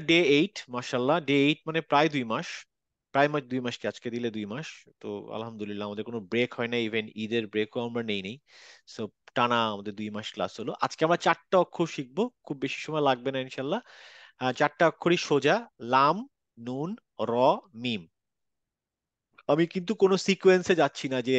Day 8, মাশাল্লাহ, day 8 মানে প্রায় 2 মাস। প্রায় 2 মাস কি, আজকে দিলে 2 মাস। তো আলহামদুলিল্লাহ আমাদের কোনো ব্রেক হয় না, ইভেন ঈদের ব্রেকও আমরা নেই। সো টানা আমাদের 2 মাস ক্লাস হলো। আজকে আমরা 4টা অক্ষর শিখবো, খুব বেশি সময় লাগবে না ইনশাল্লাহ। 4টা অক্ষরই সোজা: লাম, নুন, র, মিম। আমি কিন্তু কোনো সিকোয়েন্সে যাচ্ছি না, যে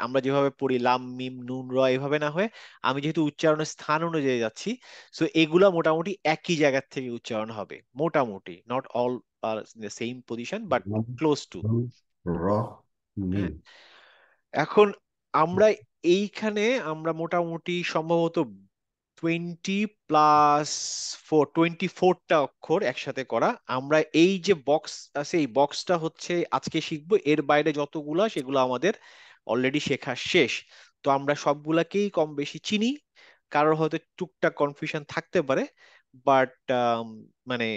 আমরা যেভাবে পড়ি লাম মিম নুন র এভাবে না হয়ে আমি যেহেতু উচ্চারণের স্থান অনুযায়ী যাচ্ছি, সো এগুলা মোটামুটি একই জায়গা থেকে উচ্চারণ হবে মোটামুটি, not all are same position but লাম, ক্লোজ টু। নুন, র, হ্যাঁ, মিম। এখন আমরা এইখানে আমরা মোটামুটি সম্ভবত 24টা অক্ষর একসাথে করা। আমরা এই যে বক্স আছে, এই বক্সটা হচ্ছে আজকে শিখবো, এর বাইরে যতগুলা সেগুলো আমাদের অলরেডি শেখা শেষ। তো আমরা সবগুলাকেই কম বেশি চিনি, কারোর হয়তো টুকটাক কনফিউশন থাকতে পারে, বাট মানে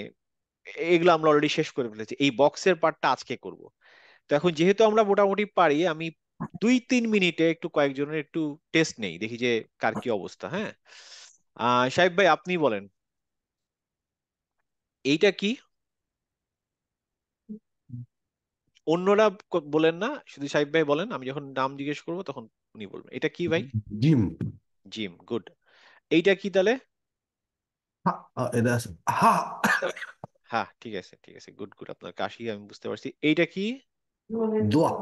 এগুলো আমরা অলরেডি শেষ করে ফেলেছি। এই বক্সের পার্টটা আজকে করব। তো এখন যেহেতু আমরা মোটামুটি পারি, আমি 2-3 মিনিটে একটু কয়েকজনের একটু টেস্ট নেই, দেখি যে কার কি অবস্থা। হ্যাঁ, সাহেব ভাই আপনি বলেন, এইটা কি? অন্যরা বলেন না, শুধু সাহেব ভাই বলেন। আমি যখন নাম জিজ্ঞেস করবো তখন উনি বলবেন এটা কি ভাই। জিম। Gym, good. এইটা কি তাহলে? হা, এটা আছে হা। হ্যাঁ, ঠিক আছে ঠিক আছে, গুড গুড, আপনার কাশি আমি বুঝতে পারছি। এইটা কি? দোয়াত,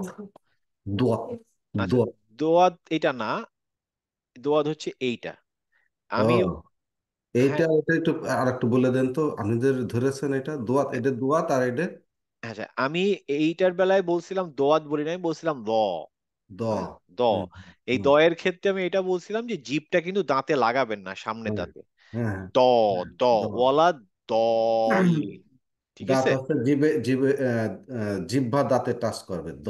দোয়াত, আচ্ছা, দোয়াত। দোয়াত এটা না, দোয়াত হচ্ছে এইটা। আমি, ও, হ্যাঁ, এইটা এটা একটু আর একটু বলে দেন তো, আপনাদের ধরেছেন এটা দোয়াত, এটা দোয়াত আর এটা আচ্ছা, আমি এইটার বেলায় বলছিলাম দোয়াত বলি না, আমি বলছিলাম দ। দ। হ্যাঁ, দ। হুম, এই হুম, দয়ের ক্ষেত্রে আমি এটা বলছিলাম যে জিভটা কিন্তু দাঁতে লাগাবেন না, সামনের হ্যাঁ, দাঁতে। হ্যাঁ, দ, হ্যাঁ, দ, দ। ওয়ালা দলিন। ঠিক দাঁত আছে। আছে জিভে, জিভে জিহ্বা দাঁতে টাচ করবে দ।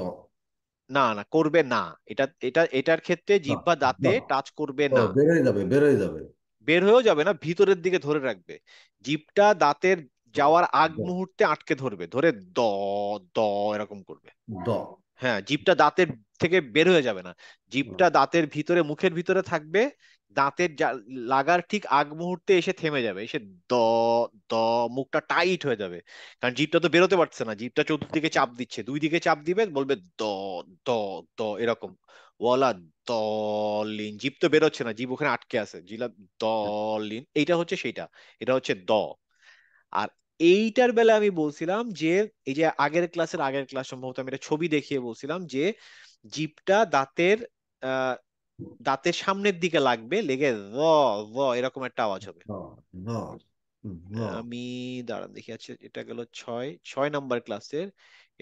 না না, করবে না। এটা এটা এটার ক্ষেত্রে দ, জিহ্বা দ। দাঁতে টাচ করবে ও, না। বেরোয় যাবে, বেরোয় যাবে। বের হয়েও যাবে না, ভিতরের দিকে ধরে রাখবে। জিভটা দাঁতের দ, যাওয়ার আগ দ, মুহূর্তে আটকে ধরবে, ধরে দ, দ এরকম করবে। দ। হ্যাঁ, জিভটা দাঁতের থেকে বের হয়ে যাবে না, জিভটা দাঁতের ভিতরে, মুখের ভিতরে থাকবে। দাঁতের লাগার ঠিক আগ মুহূর্তে এসে থেমে যাবে, এসে দ, দ, মুখটা টাইট হয়ে যাবে। কারণ জিভটা তো বেরোতে পারছে না, জিভটা চতুর্দিকে চাপ দিচ্ছে, দুই দিকে চাপ দিবে, বলবে দ, দ, দ এরকম। ওয়ালা দলিন, জিভ তো বেরোচ্ছে না, জিভ ওখানে আটকে আছে, জিলা দলিন, এইটা হচ্ছে সেইটা। এটা হচ্ছে দ। আর এইটার বেলা আমি বলছিলাম যে, এই যে আগের ক্লাস সম্ভবত আমি একটা ছবি দেখিয়ে বলছিলাম যে জিভটা দাঁতের সামনের দিকে লাগবে, লেগে র, র এরকম একটা আওয়াজ হবে। দ, দ, দ। আমি, দাঁড়ান দেখি, আছে এটা গেল 6 নাম্বার ক্লাসের।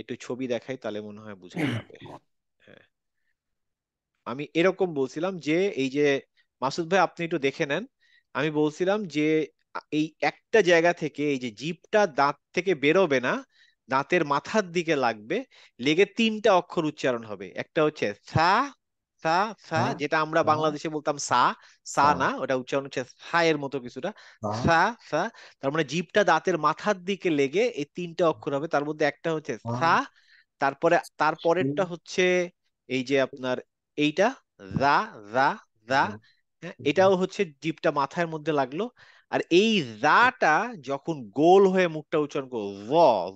একটু ছবি দেখাই তাহলে মনে হয় বোঝা যাবে। হ্যাঁ, আমি এরকম বলছিলাম যে, এই যে মাসুদ ভাই আপনি একটু দেখে নেন, আমি বলছিলাম যে এই একটা জায়গা থেকে এই যে জিভটা দাঁত থেকে বেরোবে না, দাঁতের মাথার দিকে লাগবে, লেগে 3টা অক্ষর উচ্চারণ হবে। একটা হচ্ছে সা, সা, সা, সা, যেটা আমরা সা, বাংলাদেশে বলতাম সা। সা সা, না, ওটা উচ্চারণ হচ্ছে সা এর মতো কিছুটা। সা, সা, সা। তার মানে জিভটা দাঁতের মাথার দিকে লেগে এই 3টা অক্ষর হবে, তার মধ্যে একটা হচ্ছে সা, সা। তারপরে সি, তারপরেরটা হচ্ছে এই যে আপনার এইটা, রা, রা, রা। হ্যাঁ, এটাও হচ্ছে জিভটা মাথার মধ্যে লাগলো। আর এই রাটা যখন গোল হয়ে মুখটা উচ্চারণ করবো, ভ,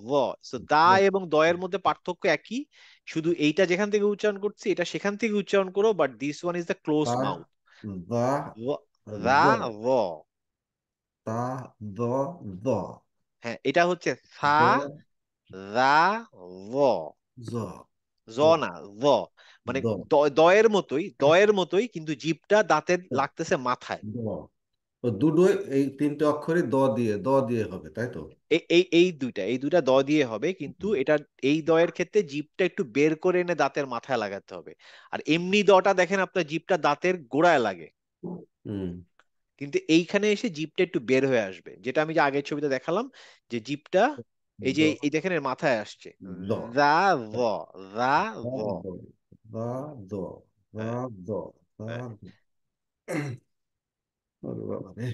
ভ। সো দা এবং দয়ের মধ্যে পার্থক্য একই, শুধু এইটা যেখান থেকে উচ্চারণ করছি এটা সেখান থেকে উচ্চারণ করো, but this one is the close তা, মাউথ। দা, রা, দ, ভ। তা, দ, দ, হ্যাঁ, এটা হচ্ছে সা, দ, রা, ভ। জ, জ দ, না, ভ। মানে দ, দয়ের মতোই কিন্তু জিভটা দাঁতের লাগতেছে মাথায়। দ। তো দুটোই এই তিনটে অক্ষরই দ দিয়ে, দ দিয়ে হবে, তাই তো? এই দুইটা দ দিয়ে হবে, কিন্তু এটা এই দয়ের ক্ষেত্রে জিভটা একটু বের করে এনে দাঁতের মাথায় লাগাতে হবে। আর এমনি দটা দেখেন আপনার জিভটা দাঁতের গোড়ায় লাগে, হুম। কিন্তু এইখানে এসে জিভটা একটু বের হয়ে আসবে, যেটা আমি যে আগের ছবিতে দেখালাম, যে জিভটা এই দ, যে এই দেখেন এর মাথায় আসছে। দ, রা, ভ, রা, দা, ভ। দ, দা, দ, দা, হ্যাঁ, দ, দা, হ্যাঁ। দ। ওরে বাবা রে।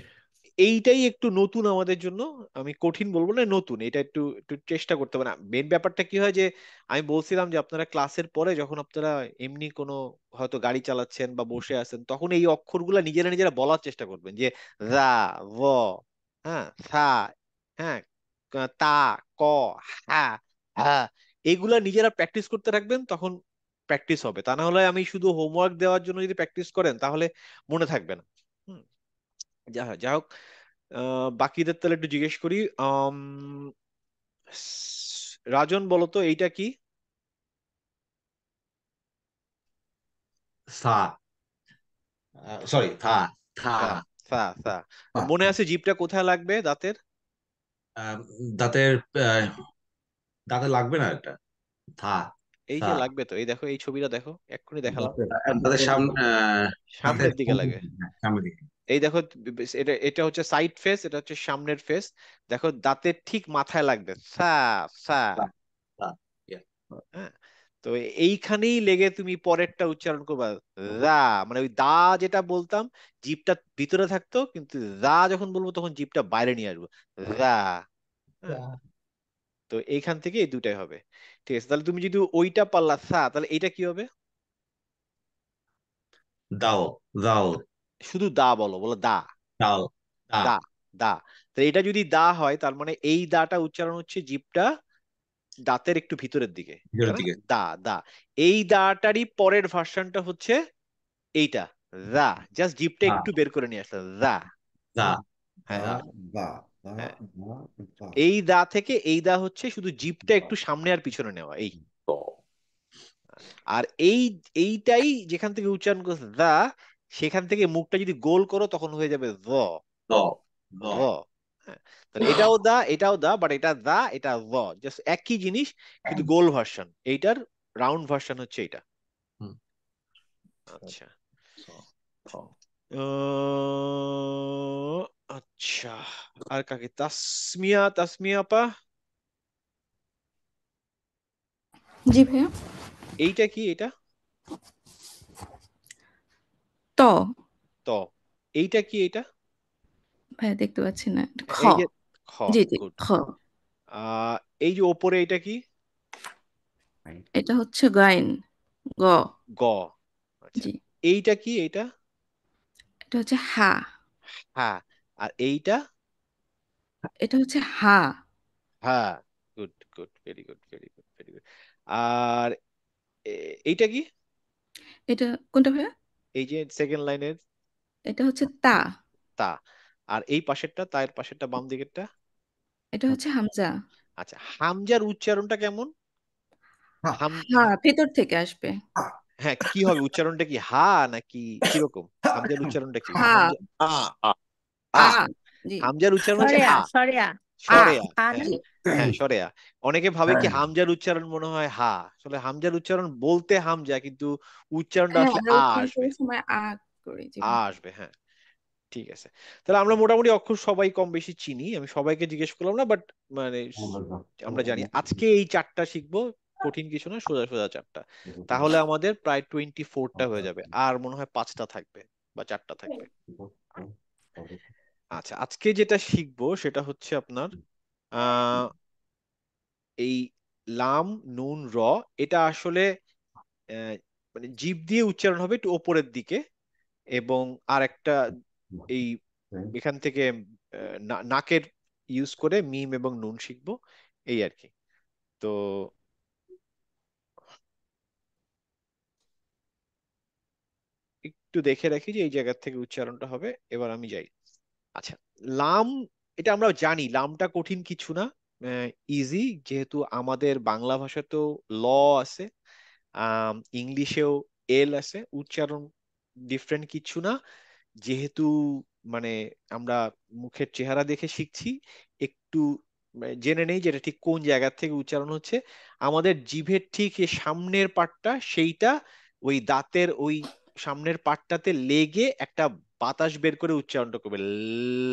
এইটাই একটু নতুন আমাদের জন্য। আমি কঠিন বলবো না, নতুন, এটা একটু একটু চেষ্টা করতে হবে না। মেন ব্যাপারটা কি হয় যে, আমি বলছিলাম যে আপনারা ক্লাসের পরে যখন আপনারা এমনি কোনো হয়তো গাড়ি চালাচ্ছেন বা বসে আছেন, তখন এই অক্ষরগুলা নিজেরা নিজেরা বলার চেষ্টা করবেন, যে রা, ভ, হ্যাঁ, থা, হ্যাঁ, তা, ক, হা, হা, এগুলা নিজেরা প্র্যাকটিস করতে রাখবেন, তখন প্র্যাকটিস হবে। তা না হলে আমি শুধু হোমওয়ার্ক দেওয়ার জন্য যদি প্র্যাকটিস করেন তাহলে মনে থাকবে না। হুম, যাই হোক, বাকিদের তাহলে একটু জিজ্ঞেস করি। রাজন, বলো তো এইটা কি? সা, সরি, থা, থা। থা, থা, থা। হ্যাঁ, মনে হ্যাঁ। আছে জিভটা কোথায় লাগবে দাঁতের? আহ, দাঁতের দাঁতে লাগবে না এটা। থা, এই থা। যে লাগবে তো, এই দেখো, এই ছবিটা দেখো, এক্ষুনি দেখালাম। দাঁতের দাঁতের সামনে, দাঁতের সামনের দিকে সামনে, লাগে। হ্যাঁ, সামনের দিকে। এই দেখো, এটা এটা হচ্ছে সাইড ফেস, এটা হচ্ছে সামনের ফেস। দেখো দাঁতের ঠিক মাথায় লাগবে, সা, সা। থা, থা, yeah. হ্যাঁ, তো এইখানেই লেগে তুমি পরেরটা উচ্চারণ করবা, দা। মানে ওই দা যেটা বলতাম, জিভটা ভিতরে থাকতো, কিন্তু দা যখন বলবো তখন জিভটা বাইরে নিয়ে আসবো, দা। হ্যাঁ, তো এইখান থেকে এই দুটাই হবে। ঠিক আছে, তাহলে তুমি যদি ওইটা পারলা সা, তাহলে এইটা কি হবে? দাও, দাও, শুধু দা বলো, বলো দা, দাও, দা। দা, দা। তো এটা যদি দা হয়, তার মানে এই দাটা উচ্চারণ হচ্ছে জিভটা দাঁতের একটু ভিতরের দিকে, তাই ভিতরের না? দিকে। দা, দা। এই দাটারই পরের ভার্সনটা হচ্ছে এইটা, দা। জাস্ট জিভটা দা, একটু বের করে নিয়ে আসলে, দা। দা, দা, হ্যাঁ, দা। দা, দা, হ্যাঁ। দা, দা। এই দা থেকে এই দা হচ্ছে শুধু জিভটা একটু সামনে আর পিছনে নেওয়া, এই। আর এইটাই যেখান থেকে উচ্চারণ করছে দা, সেখান থেকে মুখটা যদি গোল করো তখন হয়ে যাবে জ, দ, দ। জ। হ্যাঁ, তাহলে এটাও দা, এটাও দা, বাট এটা দা, এটা জ। জাস্ট একই জিনিস, কিন্তু গোল ভার্সন। এইটার রাউন্ড ভার্সন হচ্ছে এটা। হুম, আচ্ছা। স, থ। আচ্ছা, আর কাকে? তাসমিয়া, তাসমিয়া আপা, জি ভাইয়া। এইটা কি? এটা ত। ত। এইটা কি? এটা ভাইয়া দেখতে পাচ্ছি না, খ। এই যে খ। জি জি, গুড। খ। এই যে ওপরে এটা কি? এটা হচ্ছে গাইন, গ। গ। আচ্ছা, জি, এইটা কি? এইটা এটা হচ্ছে হা। হ্যাঁ। আর এইটা? এটা হচ্ছে হা। হ্যাঁ। Good, good, very good, very good, very good. আর এইটা কি? এটা কোনটা ভাইয়া? এই যে সেকেন্ড লাইনের এটা হচ্ছে তা। তা। আর এই পাশেরটা, তায়ের পাশেরটা, বাম দিকেরটা? এটা হচ্ছে হামজা। আচ্ছা, হামজার উচ্চারণটা কেমন? হ্যাঁ, হাম হা ভেতর থেকে আসবে। হ্যাঁ, হ্যাঁ, কি হবে উচ্চারণটা? কি হা নাকি কিরকম? হামজার উচ্চারণটা কি? হা, হামজা, আ, আ, আ। আ। জি। হামজার উচ্চারণ হচ্ছে সরেয়া আ, সরেয়া আ। সরেয়া। আ না? হ্যাঁ, হ্যাঁ, সরেয়া। অনেকে ভাবে কি হামজার উচ্চারণ মনে হয় হা। আসলে হামজার উচ্চারণ বলতে হামজা, কিন্তু উচ্চারণটা হ্যাঁ, আসলে আমরা আ উচ্চারণ আসবে। করার সময় আ করি, জি আ ভাই। আসবে, হ্যাঁ। ঠিক আছে, তাহলে আমরা মোটামুটি অক্ষর সবাই কম বেশি চিনি। আমি সবাইকে জিজ্ঞেস করলাম না, বাট মানে আমরা জানি। আজকে এই চারটা শিখবো, কঠিন কিছু না, সোজা সোজা চারটা। তাহলে আমাদের প্রায় 24টা হয়ে যাবে, আর মনে হয় 5টা থাকবে বা 4টা থাকবে। আচ্ছা, আজকে যেটা শিখবো সেটা হচ্ছে আপনার আহ এই লাম, নুন, র। এটা আসলে আহ, মানে জিভ দিয়ে উচ্চারণ হবে একটু ওপরের দিকে, এবং আর একটা এই এখান থেকে নাকের ইউজ করে মিম এবং নুন শিখবো, এই আর কি। তো একটু দেখে রাখি যে এই জায়গা থেকে উচ্চারণটা হবে। এবার আমি যাই। আচ্ছা, লাম, এটা আমরা জানি লামটা কঠিন কিছু না, ইজি। যেহেতু আমাদের বাংলা ভাষাতেও ল আছে, ইংলিশেও এল আছে, উচ্চারণ ডিফারেন্ট কিছু না। যেহেতু মানে আমরা মুখের চেহারা দেখে শিখছি, একটু জেনে নেই যেটা ঠিক কোন জায়গা থেকে উচ্চারণ হচ্ছে। আমাদের জিভের ঠিক এই সামনের পার্টটা, সেইটা ওই দাঁতের ওই সামনের পার্টটাতে লেগে একটা বাতাস বের করে উচ্চারণটা করবে,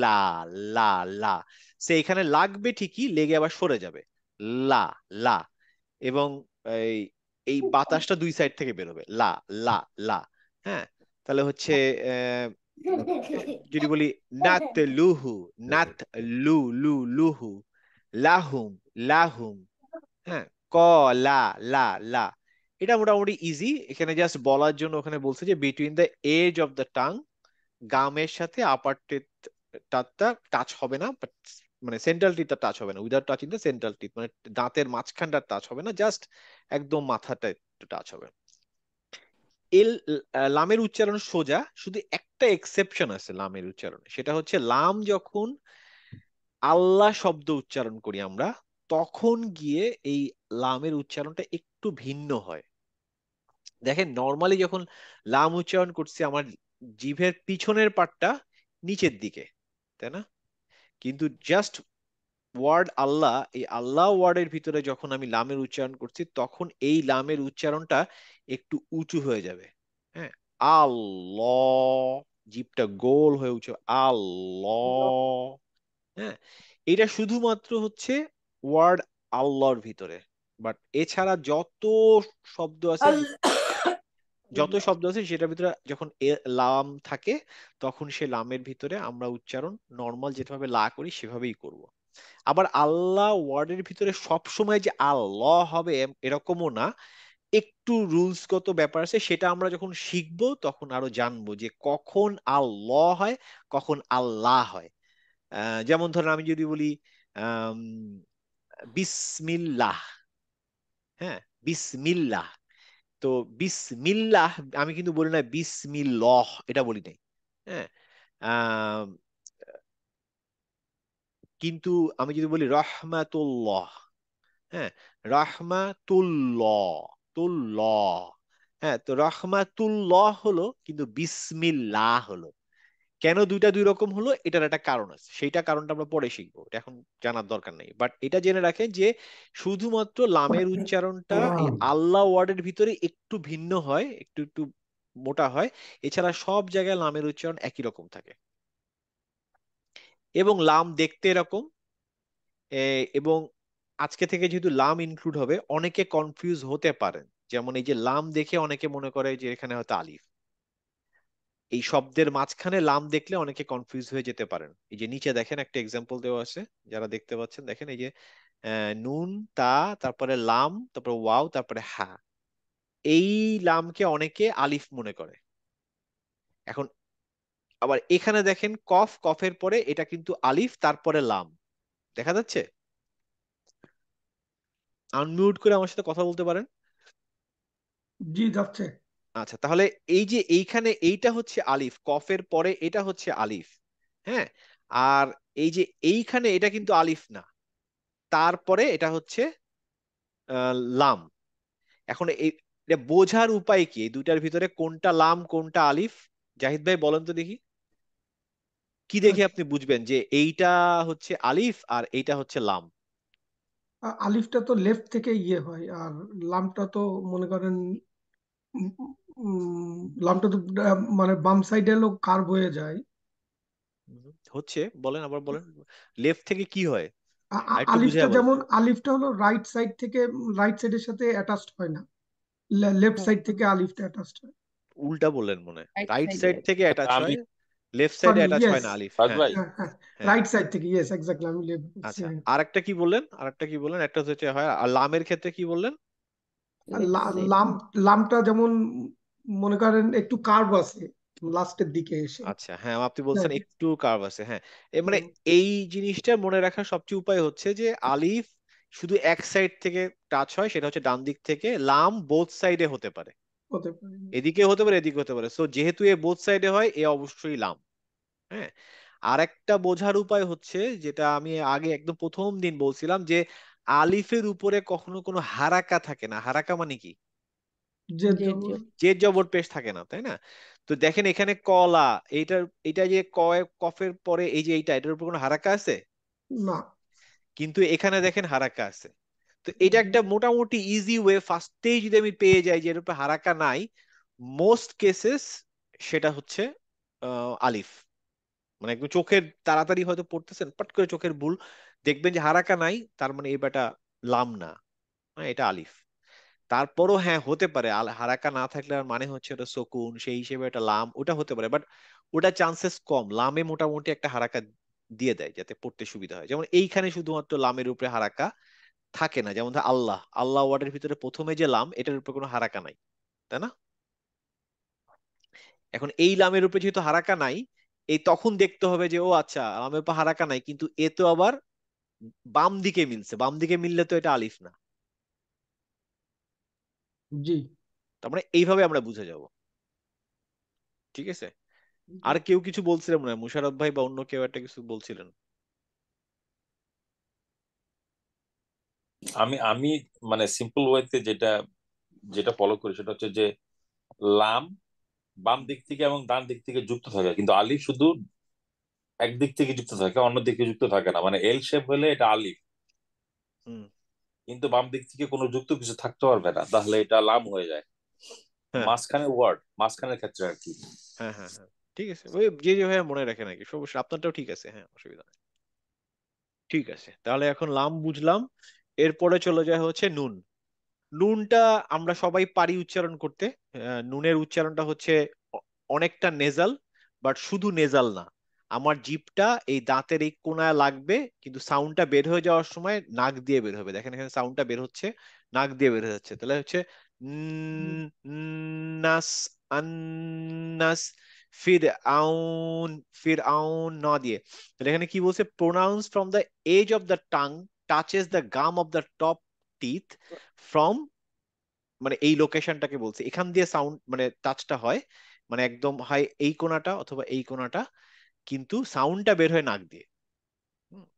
লা, লা, লা। সে এখানে লাগবে ঠিকই, লেগে আবার সরে যাবে, লা, লা। এবং এই এই বাতাসটা দুই সাইড থেকে বেরোবে, লা, লা, লা। হ্যাঁ, তাহলে হচ্ছে আহ, যদি বলি নাত লুহু, নাত লু, লু, লুহু, লাহুম, লাহুম। হ্যাঁ, ক, লা, লা, লা। এটা মোটামুটি ইজি। এখানে জাস্ট বলার জন্য ওখানে বলছে যে between the edge of the tongue, গামের সাথে আপার টাচটা টাচ হবে না, বাট মানে সেন্ট্রাল টিথটা টাচ হবে না, without touching the central teeth, মানে দাঁতের মাঝখানটা টাচ হবে না, জাস্ট একদম মাথাটা একটু টাচ হবে। এল লামের উচ্চারণ সোজা, শুধু একটা এক্সেপশন আছে লামের উচ্চারণে, সেটা হচ্ছে লাম যখন আল্লাহ শব্দ উচ্চারণ করি আমরা, তখন গিয়ে এই লামের উচ্চারণটা একটু ভিন্ন হয়। দেখেন নর্মালি যখন লাম উচ্চারণ করছি আমার জিভের পিছনের পাটটা নিচের দিকে, তাই না? কিন্তু জাস্ট ওয়ার্ড আল্লাহ, এই আল্লাহ ওয়ার্ডের ভিতরে যখন আমি লামের উচ্চারণ করছি, তখন এই লামের উচ্চারণটা একটু উঁচু হয়ে যাবে। হ্যাঁ, আল্লাহ, জিভটা গোল হয়ে উঠছে, আল্লাহ। হ্যাঁ, এটা শুধুমাত্র হচ্ছে ওয়ার্ড আল্লাহর ভিতরে। বাট এছাড়া শব্দ আছে যত শব্দ আছে সেটার ভিতরে যখন লাম থাকে, তখন সে লামের ভিতরে আমরা উচ্চারণ নর্মাল যেভাবে লা করি সেভাবেই করব। আবার আল্লাহ ওয়ার্ডের ভিতরে সব সময় যে আল্লাহ হবে এরকমও না, একটু রুলসগত ব্যাপার আছে, সেটা আমরা যখন শিখবো তখন আরো জানবো যে কখন আল্লাহ হয়, কখন আল্লাহ হয়। যেমন ধরেন আমি যদি বলি আম, বিসমিল্লাহ, হ্যাঁ, বিসমিল্লাহ, তো বিসমিল্লাহ আমি কিন্তু বলি না বিসমিল্লাহ, এটা বলি নাই। হ্যাঁ, আম, কিন্তু আমি যদি বলি রহমাতুল্লাহ, হ্যাঁ, রাহমাতুল্লাহ, তুল্লাহ, হ্যাঁ, তো রাহমাতুল্লাহ হলো কিন্তু বিসমিল্লাহ হলো। কেন দুইটা দুই রকম হলো, এটার একটা কারণ আছে, সেইটা কারণটা আমরা পরে শিখবো, এটা এখন জানার দরকার নেই। বাট এটা জেনে রাখেন যে শুধুমাত্র লামের উচ্চারণটা এই আল্লাহ ওয়ার্ডের ভিতরে একটু ভিন্ন হয়, একটু একটু মোটা হয়, এছাড়া সব জায়গায় লামের উচ্চারণ একই রকম থাকে। এবং লাম দেখতে এরকম, এবং আজকে থেকে যেহেতু লাম ইনক্লুড হবে, অনেকে কনফিউজ হতে পারেন। যেমন এই যে লাম দেখে অনেকে মনে করে যে এখানে হয়তো আলিফ, এই শব্দের মাঝখানে লাম দেখলে অনেকে কনফিউজ হয়ে যেতে পারেন। এই যে নিচে দেখেন একটা এক্সাম্পল দেওয়া আছে, যারা দেখতে পাচ্ছেন দেখেন, এই যে নুন, তা, তারপরে লাম, তারপরে ওয়াও, তারপরে হা, এই লামকে অনেকে আলিফ মনে করে। এখন আবার এখানে দেখেন কফ, কফের পরে এটা কিন্তু আলিফ, তারপরে লাম, দেখা যাচ্ছে? আনমিউট করে আমার সাথে কথা বলতে পারেন। জি যাচ্ছে। আচ্ছা, তাহলে এই যে এইখানে এইটা হচ্ছে আলিফ, কফের পরে এটা হচ্ছে আলিফ। হ্যাঁ, আর এই যে এইখানে এটা কিন্তু আলিফ না, তারপরে এটা হচ্ছে লাম। এখন এটা বোঝার উপায় কি, এই দুইটার ভিতরে কোনটা লাম কোনটা আলিফ? জাহিদ ভাই বলেন তো দেখি, কি দেখে আপনি বুঝবেন যে এইটা হচ্ছে আলিফ আর এইটা হচ্ছে লাম? আলিফটা তো লেফট থেকে ইয়ে হয়, আর লামটা তো মনে করেন উম, লামটা তো মানে বাম সাইডে লোক কার্ভ হয়ে যায়। হচ্ছে, বলেন আবার বলেন, লেফট থেকে কি হয় আরেকটু আলিফটা বুঝায় বলেন। যেমন, আলিফটা হলো রাইট সাইড থেকে, রাইট সাইডের সাথে অ্যাটাচড হয় না, লেফট সাইড থেকে আলিফটা অ্যাটাচড হয়। উল্টা বললেন মনে হয়, রাইট রাইট সাইডে। সাইড থেকে অ্যাটাচ আমি হয়, লেফট সাইডে সরি, অ্যাটাচ হয় ইয়েস। না আলিফ। ফাজ হ্যাঁ, ভাই, হ্যাঁ হ্যাঁ, হ্যাঁ। রাইট সাইড থেকে, ইয়েস এক্স্যাক্টলি, আমি লেফট বলছি। আচ্ছা, হ্যাঁ। আরেকটা কি বললেন, আরেকটা কি বললেন, একটা হচ্ছে হয়, আর লামের ক্ষেত্রে কি বললেন? আর লেফট সাইড। লাম, লামটা যেমন মনে করেন একটু কার্ভ আছে লাস্টের দিকে এসে। আচ্ছা, হ্যাঁ, আপনি হ্যাঁ। বলছেন একটু কার্ভ আছে, হ্যাঁ। মানে হুম, এই জিনিসটা মনে রাখার সবচেয়ে উপায় হচ্ছে যে আলিফ শুধু এক সাইড থেকে টাচ হয়, সেটা হচ্ছে ডান দিক থেকে। লাম বোথ সাইডে হতে পারে, হতে পারে। এদিকে হতে পারে এদিকে হতে পারে, সো যেহেতু এ বোথ সাইডে হয়, এ অবশ্যই লাম। হ্যাঁ, আর একটা বোঝার উপায় হচ্ছে, যেটা আমি আগে একদম প্রথম দিন বলছিলাম, যে আলিফের উপরে কখনো কোনো হারাকা থাকে না। হারাকা মানে কি? যে জেড জোর। জের জবর পেশ থাকে না, তাই না? তো দেখেন এখানে কলা, এইটার, এটা যে কফের পরে এই যে এইটা, এটার উপর কোনো হারাকা আছে? না। কিন্তু এখানে দেখেন হারাকা আছে। তো এটা একটা মোটামুটি ইজি ওয়ে, ফার্স্টেই যদি আমি পেয়ে যাই যে এর উপর হারাকা নাই, মোস্ট কেসেস সেটা হচ্ছে আলিফ। মানে একদম চোখের তাড়াতাড়ি হয়তো পড়তেছেন, পট করে চোখের ভুল, দেখবেন যে হারাকা নাই, তার মানে এই বেটা লাম না, হ্যাঁ, এটা আলিফ। তারপরও হ্যাঁ হতে পারে হারাকা না থাকলে আর মানে হচ্ছে ওটা সকুন, সেই হিসেবে এটা লাম, ওটা হতে পারে, বাট ওটা চান্সেস কম। লামে মোটামুটি একটা হারাকা দিয়ে দেয় যাতে পড়তে সুবিধা হয়। যেমন এইখানে শুধুমাত্র লামের উপরে হারাকা থাকে না, যেমন ধর আল্লাহ, আল্লাহ ওয়ার্ডের ভিতরে প্রথমে যে লাম, এটার উপরে কোনো হারাকা নাই, তাই না? এখন এই লামের উপরে যেহেতু হারাকা নাই, এই তখন দেখতে হবে যে ও আচ্ছা, লামের উপর হারাকা নাই, কিন্তু এ তো আবার বাম দিকে মিলছে, বাম দিকে মিললে তো এটা আলিফ না। জি তার মানে এইভাবে আমরা বুঝে যাব। ঠিক আছে, আর কেউ কিছু বলছিলেন মনে হয়, মুশারফ ভাই বা অন্য কেউ একটা কিছু বলছিলেন। আমি আমি মানে সিম্পল ওয়েতে যেটা যেটা ফলো করি সেটা হচ্ছে যে লাম বাম দিক থেকে এবং ডান দিক থেকে যুক্ত থাকে, কিন্তু আলিফ শুধু একদিক থেকে যুক্ত থাকে, অন্য দিকে যুক্ত থাকে না। মানে এল শেপ হলে এটা আলিফ, হুম। কিন্তু বাম দিক থেকে কোনো যুক্ত কিছু থাকতে পারবে না, তাহলে এটা লাম হয়ে যায়। হ্যাঁ মাঝখানে ওয়ার্ড, মাঝখানের ক্ষেত্রে আর কি। হ্যাঁ হ্যাঁ হ্যাঁ, ঠিক আছে, ওই যে যেভাবে মনে রাখে নাকি, সমস্যা আপনারটাও ঠিক আছে, হ্যাঁ অসুবিধা নেই। ঠিক আছে, তাহলে এখন লাম বুঝলাম। এরপরে চলে যায় হচ্ছে নুন। নুনটা আমরা সবাই পারি উচ্চারণ করতে। নুনের উচ্চারণটা হচ্ছে অ- অনেকটা নেজাল, বাট শুধু নেজাল না। আমার জিভটা এই দাঁতের এই কোণায় লাগবে, কিন্তু সাউন্ডটা বের হয়ে যাওয়ার সময় নাক দিয়ে বের হবে। দেখেন এখানে সাউন্ডটা বের হচ্ছে, নাক দিয়ে বের হয়ে যাচ্ছে। তাহলে হচ্ছে নাস, আন্নাস, ফির আউন, ফির আউন ন দিয়ে। তাহলে এখানে কি বলছে, pronounce from the edge of the tongue touches the gum of the top teeth from, মানে এই লোকেশনটাকে বলছে, এখান দিয়ে সাউন্ড মানে টাচটা হয়, মানে একদম হয় এই কোণাটা অথবা এই কোণাটা, কিন্তু সাউন্ডটা বের হয় নাক দিয়ে।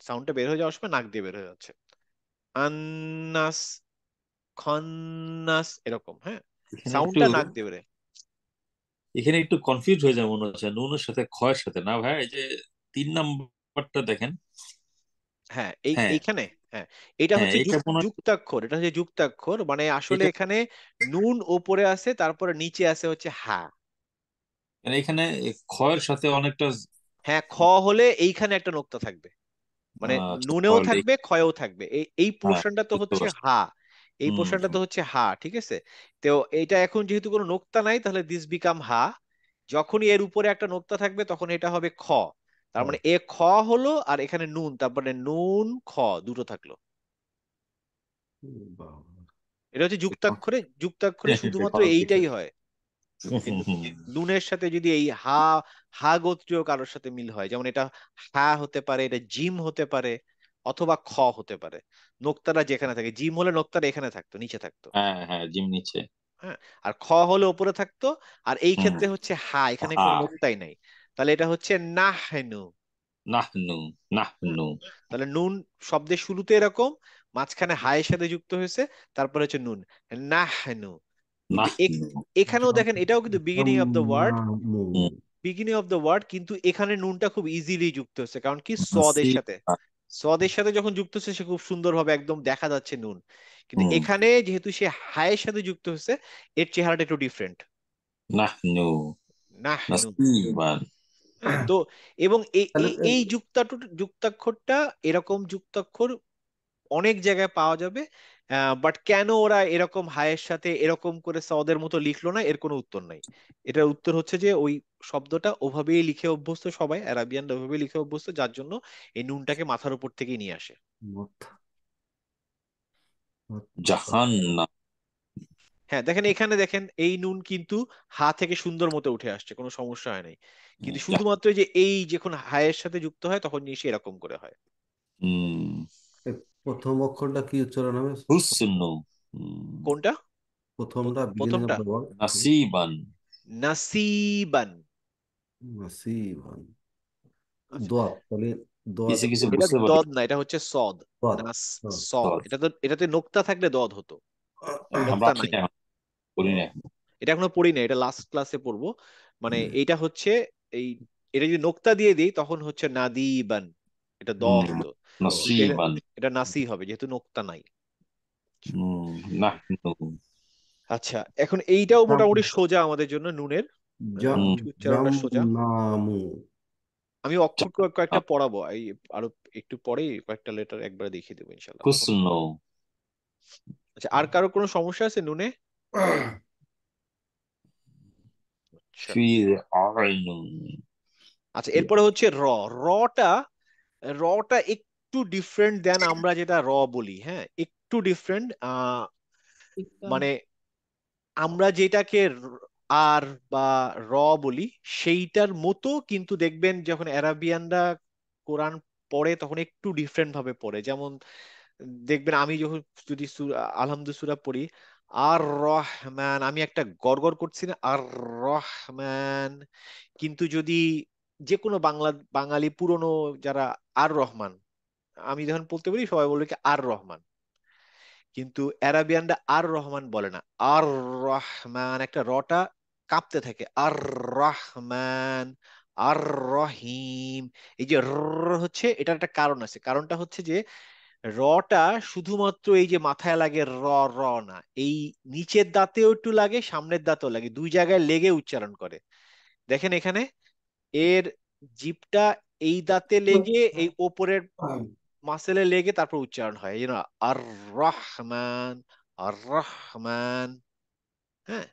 সাউন্ডটা বের হয়ে যাওয়ার সময় নাক দিয়ে বের হয়ে যাচ্ছে। আন্নাস, খন্নাস, এরকম। হ্যাঁ, এখানে একটু সাউন্ডটা নাক দিয়ে বের হয়। এখানে একটু কনফিউজ হয়ে যায় মনে হচ্ছে নুনের সাথে খয়ের সাথে, না ভাই? এই যে 3 নাম্বারটা দেখেন। হ্যাঁ হ্যাঁ, এইখানে, হ্যাঁ এটা হ্যাঁ, হচ্ছে এটা মনে হচ্ছে যুক্তাক্ষর, এটা হচ্ছে যুক্তাক্ষর, মানে আসলে এটা এখানে নুন ওপরে আছে, তারপরে নিচে আছে হচ্ছে হা। মানে এখানে খয়ের সাথে অনেকটা হ্যাঁ, খ হলে এইখানে একটা নোক্তা থাকবে, মানে নুনেও তাহলে থাকবে ক্ষয়েও থাকবে। এই এই হ্যাঁ, পোর্শনটা তো বুঝতে হচ্ছে পারছি। হা, এই হুম পোর্শনটা তো হুম, হচ্ছে হা, ঠিক আছে। তো এটা এখন যেহেতু কোনো নোক্তা নাই, তাহলে দিস বিকাম হা। যখনই এর উপরে একটা নোক্তা থাকবে তখন এটা হবে খ। তার মানে এ খ হলো, আর এখানে নুন, তারপরে নুন খ দুটো থাকলো। বাবা। এটা হচ্ছে যুক্তাক্ষরে, যুক্তাক্ষরে শুধুমাত্র এইটাই কমপ্লিকেটেড। হয়। এই নুনের সাথে যদি এই হা, হা গোত্রীয় কারোর সাথে মিল হয়, যেমন এটা হা হতে পারে, এটা জিম হতে পারে, অথবা খ হতে পারে। নোক্তাটা যেখানে থাকে, জিম হলে নোক্তাটা এখানে থাকতো, নিচে থাকতো। হ্যাঁ হ্যাঁ, জিম নিচে। হ্যাঁ, আর খ হলে উপরে থাকতো। আর এই হুম, ক্ষেত্রে হচ্ছে হা, এখানে হা, কোনো নোক্তাই নাই। তাহলে এটা হচ্ছে নাহনু। নাহনু, হুম, নাহনু, তাহলে নুন শব্দের শুরুতে এরকম, মাঝখানে হায়ের সাথে যুক্ত হয়েছে, তারপরে হচ্ছে নুন, নাহনু। কিন্তু নাহনু। এখানেও দেখেন, এটাও কিন্তু বিগিনিং অফ দ্য ওয়ার্ড, জান্নামু। Hmm, beginning of the word, কিন্তু এখানে নুনটা খুব ইজিলি যুক্ত হচ্ছে, কারণ কি সদের নাসি, সাথে, সদের সাথে যখন যুক্ত হচ্ছে সে খুব সুন্দরভাবে একদম দেখা যাচ্ছে নুন। কিন্তু হুম, এখানে যেহেতু সে হায়ের সাথে যুক্ত হচ্ছে, এর চেহারাটা একটু ডিফারেন্ট। নাহনু, নাহনু। নাসিবান। হ্যাঁ, তো এবং এই তাহলে এই এই যুক্তাক্ষরটা, এরকম যুক্তাক্ষর অনেক জায়গায় পাওয়া যাবে। বাট কেন ওরা এরকম হায়ের সাথে এরকম করে সদের মতো লিখলো না, এর কোনো উত্তর নাই। এটার উত্তর হচ্ছে যে ওই শব্দটা ওভাবেই লিখে অভ্যস্ত, সবাই অ্যারাবিয়ানরা ওভাবেই লিখে অভ্যস্ত, যার জন্য এই নুনটাকে মাথার উপর থেকেই নিয়ে আসে। মাথা- আচ্ছা। জাহান্নাম। হ্যাঁ দেখেন, এখানে দেখেন এই নুন কিন্তু হা থেকে সুন্দর মতো উঠে আসছে, কোনো সমস্যা হয় নাই। কিন্তু শুধুমাত্র যে এই যখন হায়ের সাথে যুক্ত হয় তখন নিয়ে এরকম করে হয়। এ প্রথম অক্ষরটা কি উচ্চারণ হবে? হুসনু, কোনটা? প্রথমটা বিগিনিং অফ প্রথমটা দ্য ওয়ার্ড। নাসিবান। নাসিবান। নাসিবান। আচ্ছা, দোয়াত তাহলে, দোয়াত। কিছু কিছু এটা বুঝতে পারি। দদ না, এটা হচ্ছে সদ। দোয়াত। নাস, হ্যাঁ। সদ। দদ। এটা তো, এটাতে নোক্তা থাকলে দদ হতো, আমরা নোক্তা আসি নাই। না, এখন করি না এখন। এটা এখনো পড়ি না, এটা লাস্ট ক্লাসে পড়বো। মানে এইটা হচ্ছে এই, এটা যদি নোক্তা দিয়ে দিই তখন হচ্ছে নাদিবান, এটা দ হুম, হতো। ও, কিন্তু এটা, নাসিবান। এটা নাসি হবে যেহেতু নোক্তা নাই। নাহনু। আচ্ছা, এখন এইটাও জাম, মোটামুটি সোজা আমাদের জন্য নুনের, জাম, হুম, উচ্চারণটা সোজা। জামনামু। আমি অক্ষর কয়েকটা পড়াবো, এই আরো একটু পরেই কয়েকটা লেটার একবারে দেখিয়ে দেবো ইনশাল্লাহ তখন। হুসনু। আচ্ছা, আর কারো কোনো সমস্যা আছে নুনে? আচ্ছা, ফি আইনু। আচ্ছা এরপরে হচ্ছে র। রটা, রটা একটু ডিফারেন্ট দেন আমরা যেটা র বলি, হ্যাঁ একটু ডিফারেন্ট। মানে আমরা যেটাকে আর বা র বলি সেইটার মতো, কিন্তু দেখবেন যখন অ্যারাবিয়ানরা কোরআন পড়ে তখন একটু ডিফারেন্ট ভাবে পড়ে। যেমন দেখবেন আমি যখন যদি আলহামদু সূরা পড়ি, আর রহমান, আমি একটা গড়গড় করছি না, আর রহমান। কিন্তু যদি যে কোনো বাঙালি পুরনো যারা আর রহমান, আমি যখন বলতে পারি সবাই বলবে কি আর রহমান, কিন্তু অ্যারাবিয়ানরা আর রহমান বলে না, আর রহমান, একটা রটা কাঁপতে থাকে, আর রহমান, আর রহিম। এই যে হচ্ছে, এটার একটা কারণ আছে। কারণটা হচ্ছে যে রটা শুধুমাত্র এই যে মাথায় লাগে র না, এই নিচের দাঁতেও একটু লাগে, সামনের দাঁতেও লাগে, দুই জায়গায় লেগে উচ্চারণ করে। দেখেন এখানে এর জিভটা এই দাঁতে লেগে এই ওপরের মাসেলে লেগে তারপর উচ্চারণ হয়, এই জন্য আর রহমান, আর রহমান। হ্যাঁ,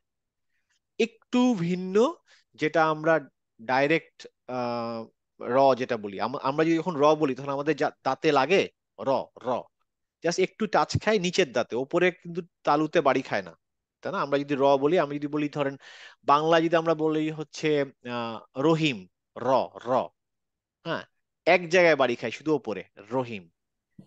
একটু ভিন্ন। যেটা আমরা ডাইরেক্ট যেটা বলি, আমরা যদি যখন বলি তখন আমাদের দাঁতে লাগে র র জাস্ট একটু টাচ খায় নিচের দাঁতে, ওপরে কিন্তু তালুতে বাড়ি খায় না, তাই না? আমরা যদি বলি, আমি যদি বলি ধরেন বাংলা যদি আমরা বলি হচ্ছে আহ রহিম, র র হ্যাঁ, এক জায়গায় বাড়ি খায় শুধু ওপরে, রহিম।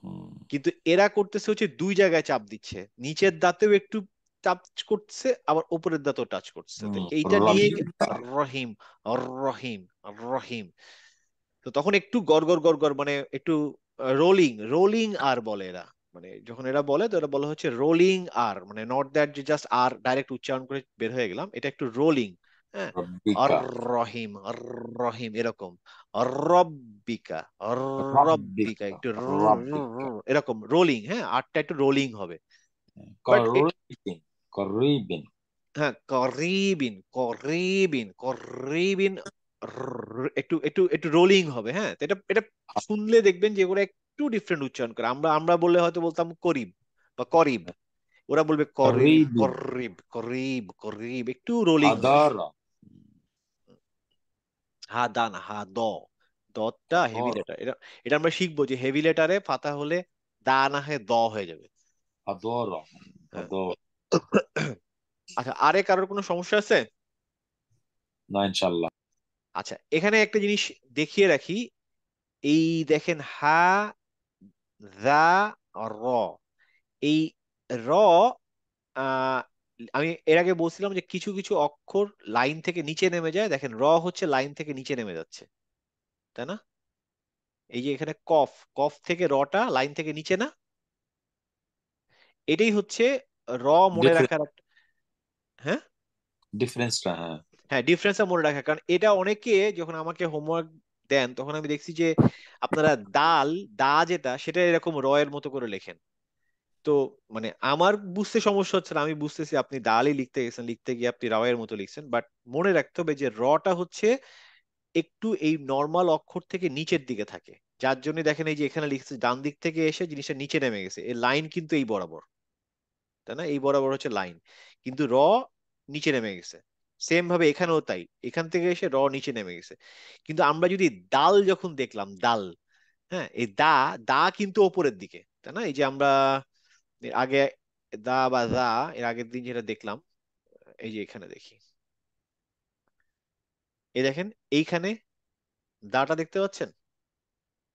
হুম। কিন্তু এরা করতেছে হচ্ছে দুই জায়গায় চাপ দিচ্ছে, নিচের দাঁতেও একটু টাচ করছে, আবার উপরের দাঁতেও টাচ করছে, তো এইটা নিয়ে রবিকা। রহিম, রহিম, রহিম। তো তখন একটু গড়গড় গড়গড়, মানে একটু রোলিং রোলিং আর বলে এরা। মানে যখন এরা বলে তো এরা বলা হচ্ছে রোলিং আর, মানে নট দ্যাট যে জাস্ট আর ডাইরেক্ট উচ্চারণ করে বের হয়ে গেলাম, এটা একটু রোলিং। হ্যাঁ, আর রবিকা। রহিম, আর রহিম এরকম, আর রব্বিকা, আর রব্বিকা, রবিকা। একটু রবিকা। এরকম রোলিং। হ্যাঁ, আরটা একটু রোলিং হবে। বাট করিবিন। করিবিন। হ্যাঁ, করিবিন, করিবিন, করিবিন, একটু একটু একটু রোলিং হবে। হ্যাঁ, তো এটা এটা শুনলে দেখবেন যে ওরা একটু ডিফারেন্ট উচ্চারণ করে। আমরা আমরা বললে হয়তো বলতাম করিব বা করিব, ওরা বলবে করিব, করিবিন। করিব, করিব, করিব, একটু রোলিং হবে। হাদারা। হা দা না, হা দ, দটা হেভি হাদর। লেটার। এটা এটা আমরা শিখবো যে হেভি লেটারে ফাতা হলে দা না হয়ে দ হয়ে যাবে। হাদরা। হ্যাঁ। হাদর। আচ্ছা, আরে কারোর কোনো সমস্যা আছে? না, ইনশাল্লাহ। আচ্ছা, এখানে একটা জিনিস দেখিয়ে রাখি। এই দেখেন হা, দা, র, এই র, আহ, আমি এর আগে বলছিলাম যে কিছু কিছু অক্ষর লাইন থেকে নিচে নেমে যায়। দেখেন হচ্ছে লাইন থেকে নিচে নেমে যাচ্ছে, তাই না? এই যে এখানে কফ, কফ থেকে রটা লাইন থেকে নিচে না, এটাই হচ্ছে র মনে রাখার হ্যাঁ, ডিফারেন্সটা, হ্যাঁ। হ্যাঁ, ডিফারেন্সটা মনে রাখা। কারণ এটা অনেকে যখন আমাকে হোমওয়ার্ক দেন তখন আমি দেখছি যে আপনারা দাল, দা যেটা সেটা এরকম র এর মতো করে লেখেন। তো মানে আমার বুঝতে সমস্যা হচ্ছে না, আমি বুঝতেছি আপনি ডালই লিখতে গেছেন, লিখতে গিয়ে আপনি রাওয়ের মতো লিখছেন। বাট মনে রাখতে হবে যে রটা হচ্ছে একটু এই নর্মাল অক্ষর থেকে নিচের দিকে থাকে, যার জন্য দেখেন এই যে এখানে লিখছে ডান দিক থেকে এসে জিনিসটা নিচে নেমে গেছে, এই লাইন কিন্তু এই বরাবর, তাই না? এই বরাবর হচ্ছে লাইন, কিন্তু নিচে নেমে গেছে। সেম ভাবে এখানেও তাই, এখান থেকে এসে নিচে নেমে গেছে। কিন্তু আমরা যদি দাল যখন দেখলাম, দাল, হ্যাঁ, এই দা, দা কিন্তু ওপরের দিকে, তাই না? এই যে আমরা এর আগে দা বা দা, এর আগের দিন যেটা দেখলাম, এই যে এখানে দেখি, এই দেখেন এইখানে দাটা দেখতে পাচ্ছেন?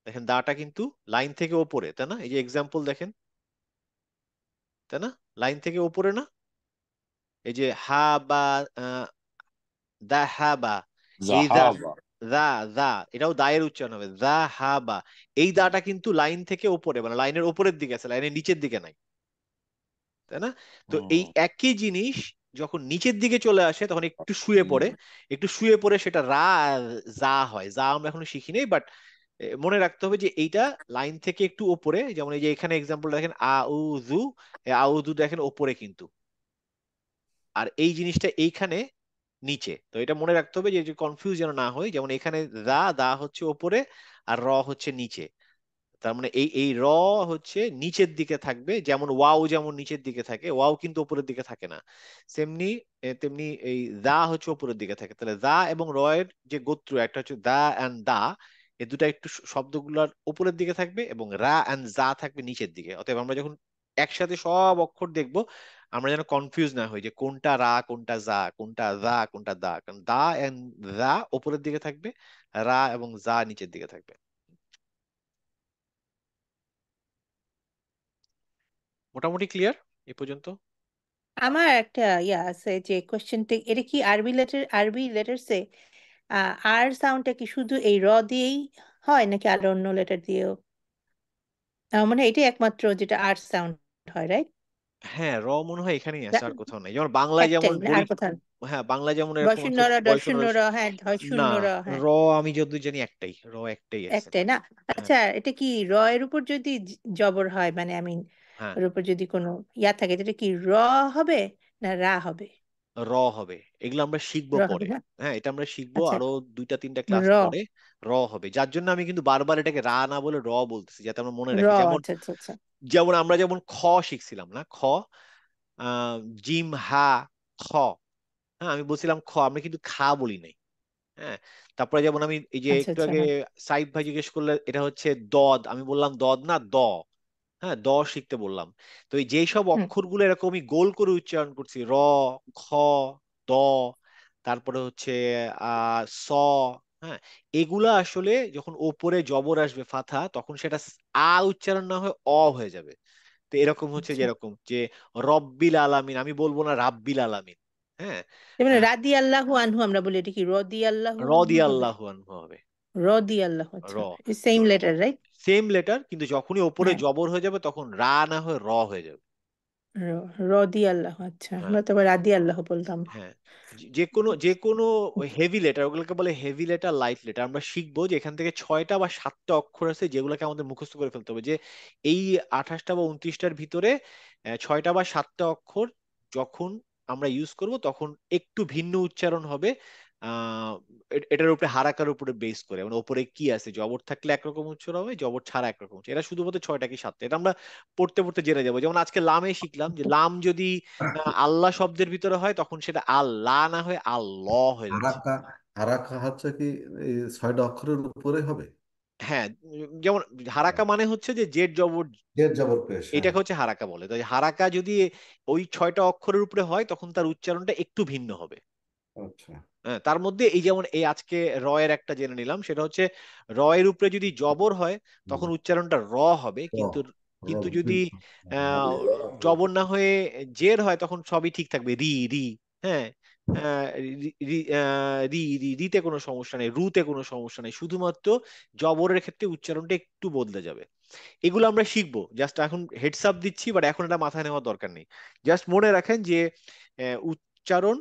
দেখেন দাটা কিন্তু লাইন থেকে ওপরে, তাই না? এই যে এক্সাম্পল দেখেন, তাই না? লাইন থেকে ওপরে না? এই যে হা বা দা হা বা, এই দা, জাহাবা। দা, দা, এটাও দায়ের উচ্চারণ হবে, দা হা বা। এই দাটা কিন্তু লাইন থেকে ওপরে, মানে লাইনের ওপরের দিকে আছে, লাইনের নিচের দিকে নাই, তাই না? তো এই হুম। একই জিনিস যখন নিচের দিকে চলে আসে তখন একটু শুয়ে পড়ে, হুম। একটু শুয়ে পড়ে সেটা রা আর যা হয়। যা আমরা এখনো শিখি নাই, বাট মনে রাখতে হবে যে এইটা লাইন থেকে একটু ওপরে। যেমন এই যে এখানে এক্সাম্পল দেখেন আউযু, আউযু দেখেন ওপরে কিন্তু, আর এই জিনিসটা এইখানে নিচে। তো এটা মনে রাখতে হবে যে কনফিউজ যেন না হয়। যেমন এখানে দা, দা হচ্ছে ওপরে আর হচ্ছে নিচে। তার মানে এই এই হচ্ছে নিচের দিকে থাকবে, যেমন ওয়াও যেমন নিচের দিকে থাকে, ওয়াও কিন্তু উপরের দিকে থাকে না। তেমনি তেমনি এই দা হচ্ছে উপরের দিকে থাকে। তাহলে দা এবং এর যে গোত্র, একটা হচ্ছে দা এন্ড দা, এই দুটা একটু শব্দগুলোর উপরের দিকে থাকবে, এবং রা এন্ড জা থাকবে নিচের দিকে। অতএব আমরা যখন একসাথে সব অক্ষর দেখব, আমরা যেন কনফিউজ না হই যে কোনটা রা, কোনটা জা, কোনটা দা, কোনটা দা। কারণ দা এন্ড দা উপরের দিকে থাকবে, রা এবং জা নিচের দিকে থাকবে। মোটামুটি ক্লিয়ার এই পর্যন্ত? আমার একটা ইয়া আছে যে কোশ্চেনটা, এটা কি আরবি লেটারসে আর সাউন্ডটা কি শুধু এই র দিয়েই হয় নাকি আরো অন্য লেটার দিয়েও? মানে এটাই একমাত্র যেটা আর সাউন্ড হয়, রাইট? হ্যাঁ, র মনে হয় এখানেই আছে, আর কোথাও নাই। যেমন বাংলায় যেমন একটাই না আর কোথাও? হ্যাঁ, বাংলায় যেমন এরকম আছে বয়শূন্য র, বয়শূন্য ডয়শূন্য র, হ্যাঁ না, ধয়শূন্য র, হ্যাঁ র আমি যতদূর জানি একটাই, র একটাই আছে। একটাই না? হ্যাঁ আচ্ছা, এটা কি র এর উপর যদি জবর হয়, মানে হ্যাঁ, ওর উপর যদি কোনো ইয়া থাকে, এটা কি র হবে না রা হবে? র হবে। এগুলো আমরা শিখবো র হবে পরে। না? হ্যাঁ, এটা আমরা শিখবো আচ্ছা, আরো 2-3টা ক্লাস র পরে। র হবে, যার জন্য আমি কিন্তু বারবার এটাকে রা না বলে র বলতেছি, যাতে আমরা মনে র, রাখি। যেমন আচ্ছা আচ্ছা আচ্ছা। যেমন আমরা যেমন খ শিখছিলাম না, খ, জিম হা, খ। হ্যাঁ, আমি বলছিলাম খ, আমরা কিন্তু খা বলি নাই। হ্যাঁ, তারপরে যেমন আমি এই যে আচ্ছা একটু আচ্ছা, আগে হ্যাঁ। সাইফ ভাই জিজ্ঞেস করলে, এটা হচ্ছে দদ, আমি বললাম দদ না দ। হ্যাঁ, দ শিখতে বললাম। তো এই যেই সব হুম, অক্ষরগুলো এরকমই গোল করে উচ্চারণ করছি, র, খ, দ, তারপরে হচ্ছে স, হ্যাঁ, এগুলা আসলে যখন ওপরে জবর আসবে ফাথা, তখন সেটা আ উচ্চারণ না হয়ে অ হয়ে যাবে। তো এরকম হচ্ছে, আচ্ছা। যেরকম যে রব্বিল আলামিন, আমি বলবো না রাব্বিল আলামিন। হ্যাঁ, যেমন আহ, রাদি আল্লাহু আনহু আমরা বলি, এটা কি রদি আল্লাহু রদি আনহু হবে? আল্লাহু আনহু হবে। রদি আল্লাহ, আচ্ছা, র, same letter, right? Same letter, কিন্তু যখনই ওপরে হ্যাঁ, জবর হয়ে যাবে তখন রা না হয়ে র হয়ে যাবে। রদি আল্লাহ, আচ্ছা, হ্যাঁ আমরা তো আবার রাদি আল্লাহ বলতাম। হ্যাঁ, যে কোনো হেভি লেটার, ওগুলোকে বলে হেভি লেটার, লাইট লেটার। আমরা শিখবো যে এখান থেকে 6টা বা 7টা অক্ষর আছে যেগুলোকে আমাদের মুখস্থ করে ফেলতে হবে, যে এই 28টা বা 29টার ভিতরে 6টা বা 7টা অক্ষর যখন আমরা ইউজ করব তখন একটু ভিন্ন উচ্চারণ হবে। আহ এটার উপরে হারাকার উপরে বেস করে, মানে ওপরে কি আছে, জবর থাকলে একরকম উচ্চারণ হবে, জবর ছাড়া একরকম উচ্চারণ। এটা শুধুমাত্র 6টা কি 7টা, এটা আমরা পড়তে পড়তে জেনে যাবো। যেমন আজকে লামে শিখলাম যে লাম যদি আল্লাহ শব্দের ভিতরে হয় তখন সেটা আল্লাহ না হয়ে আল্লাহ হয়ে যাচ্ছে। হারাকা হারাকা হচ্ছে কি এই 6টা অক্ষরের উপরে হবে? হ্যাঁ, যেমন হারাকা মানে হচ্ছে যে জেড জবর, জের জবর পেশ, হ্যাঁ। এটাকে হচ্ছে হারাকা বলে। তো এই হারাকা যদি ওই 6টা অক্ষরের উপরে হয় তখন তার উচ্চারণটা একটু ভিন্ন হবে। আচ্ছা। হ্যাঁ, তার মধ্যে এই যেমন এই আজকে র এর একটা জেনে নিলাম, সেটা হচ্ছে র এর উপরে যদি জবর হয় তখন হুম। উচ্চারণটা র হবে, র কিন্তু কিন্তু যদি রব্বিল আহ, জবর না হয়ে জের হয় তখন সবই ঠিক থাকবে, রি রি। হ্যাঁ, রি রি রি রি, রিতে কোনো সমস্যা নেই, রুতে কোনো সমস্যা নেই, শুধুমাত্র জবরের ক্ষেত্রে উচ্চারণটা একটু বদলে যাবে। এগুলো আমরা শিখবো, জাস্ট এখন হেডস আপ দিচ্ছি, বাট এখন এটা মাথায় নেওয়ার দরকার নেই। জাস্ট মনে রাখেন যে উচ্চারণ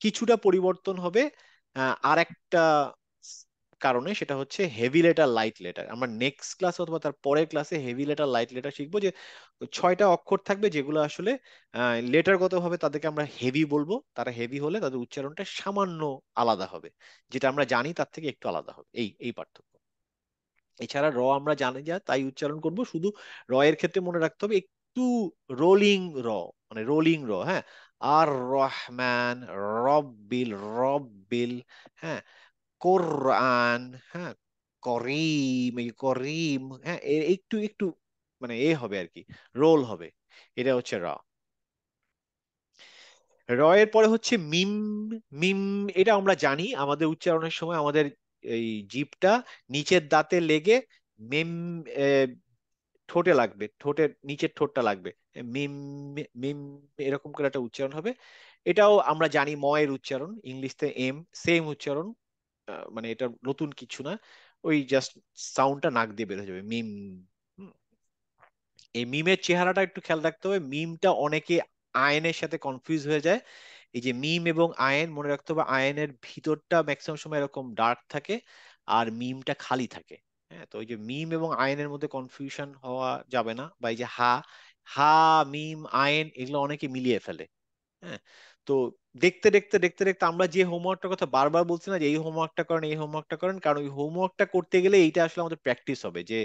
কিছুটা পরিবর্তন হবে আর একটা কারণে, সেটা হচ্ছে হেভি লেটার লাইট লেটার। আমরা নেক্সট ক্লাস অথবা তার পরের ক্লাসে হেভি লেটার লাইট লেটার শিখবো, যে 6টা অক্ষর থাকবে যেগুলো আসলে লেটারগত ভাবে তাদেরকে আমরা হেভি বলবো, তারা হেভি হলে তাদের উচ্চারণটা সামান্য আলাদা হবে, যেটা আমরা জানি তার থেকে একটু আলাদা হবে, এই এই পার্থক্য। এছাড়া র আমরা জানি যা তাই উচ্চারণ করব, শুধু র এর ক্ষেত্রে মনে রাখতে হবে একটু রোলিং র, মানে রোলিং র। হ্যাঁ, আর রহমান, রব্বিল, রব্বিল, হ্যাঁ, কোরআন, হ্যাঁ, করিম, এই করিম, হ্যাঁ, একটু একটু মানে এ হবে আর কি, রোল হবে। এটা হচ্ছে র। র এর পরে হচ্ছে মিম। মিম, এটা আমরা জানি আমাদের উচ্চারণের সময় আমাদের এই জিভটা নিচের দাঁতে লেগে মিম ঠোঁটে লাগবে, ঠোঁটের নিচের ঠোঁটটা লাগবে, মিম, মিম, এরকম করে একটা উচ্চারণ হবে। এটাও আমরা জানি ম এর উচ্চারণ, ইংলিশতে এম, সেম উচ্চারণ। মানে এটা নতুন কিছু না, ওই জাস্ট সাউন্ডটা নাক দিয়ে বের হয়ে যাবে, মিম। হুম। এই মিমের চেহারাটা একটু খেয়াল রাখতে হবে, মিমটা অনেকে আয়নের সাথে কনফিউজ হয়ে যায়। এই যে মিম এবং আয়ন, মনে রাখতে হবে আয়নের ভিতরটা ম্যাক্সিমাম সময় এরকম ডার্ক থাকে আর মিমটা খালি থাকে। হ্যাঁ, তো ওই যে মিম এবং আয়নের মধ্যে কনফিউশন হওয়া যাবে না, বা এই যে হা, হা, মিম, আয়ন, এগুলো অনেকে মিলিয়ে ফেলে। হ্যাঁ, তো দেখতে দেখতে দেখতে দেখতে আমরা যে হোমওয়ার্কটার কথা বারবার বলছি না, যে এই হোমওয়ার্কটা করেন, এই হোমওয়ার্কটা করেন, কারণ ওই হোমওয়ার্কটা করতে গেলে এইটা আসলে আমাদের প্র্যাকটিস হবে, যে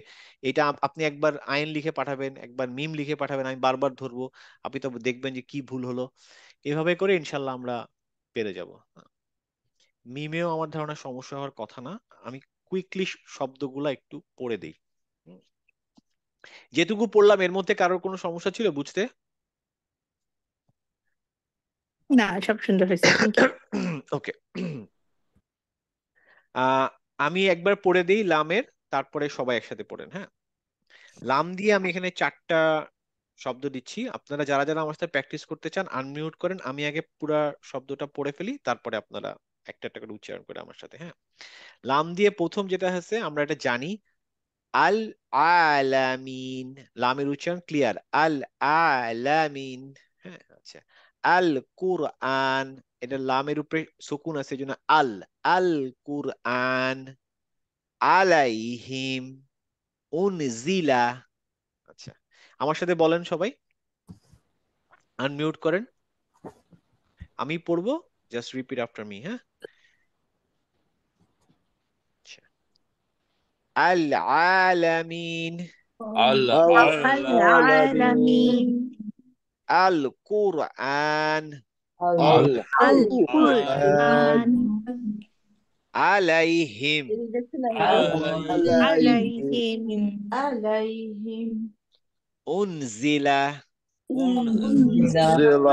এটা আপনি একবার আইন লিখে পাঠাবেন, একবার মিম লিখে পাঠাবেন, আমি বারবার ধরবো, আপনি তো দেখবেন যে কি ভুল হলো। এভাবে করে ইনশাল্লাহ আমরা পেরে যাব। মিমেও আমার ধারণা সমস্যা হওয়ার কথা না। আমি কুইকলি শব্দগুলা একটু পড়ে দিই। হুম। যেটুকু পড়লাম এর মধ্যে কারোর কোনো সমস্যা ছিল বুঝতে? না, সব সুন্দর হয়েছে, থ্যাংক ইউ। ওকে, আহ আমি একবার পড়ে দিই লামের, তারপরে সবাই একসাথে পড়েন। হ্যাঁ, লাম দিয়ে আমি এখানে 4টা শব্দ দিচ্ছি, আপনারা যারা যারা আমার সাথে প্র্যাকটিস করতে চান আনমিউট করেন, আমি আগে পুরা শব্দটা পড়ে ফেলি, তারপরে আপনারা একটা একটা করে উচ্চারণ করে আমার সাথে। হ্যাঁ, লাম দিয়ে প্রথম যেটা আছে আমরা এটা জানি, আল আলামিন। লামের উচ্চারণ ক্লিয়ার, আল আলামিন। হ্যাঁ, আচ্ছা। আল কুরআন, এটা লামের উপরে সুকুন আছে জন্য আল, আল কুরআন। আলাইহিম উনজিলা। আচ্ছা, আমার সাথে বলেন সবাই, আনমিউট করেন, আমি পড়বো, জাস্ট রিপিট আফটার মি। হ্যাঁ, আচ্ছা। আল আলামিন العالمين আল কুরআন القرآن আলাইহিম عليهم উনজিলা। أنزل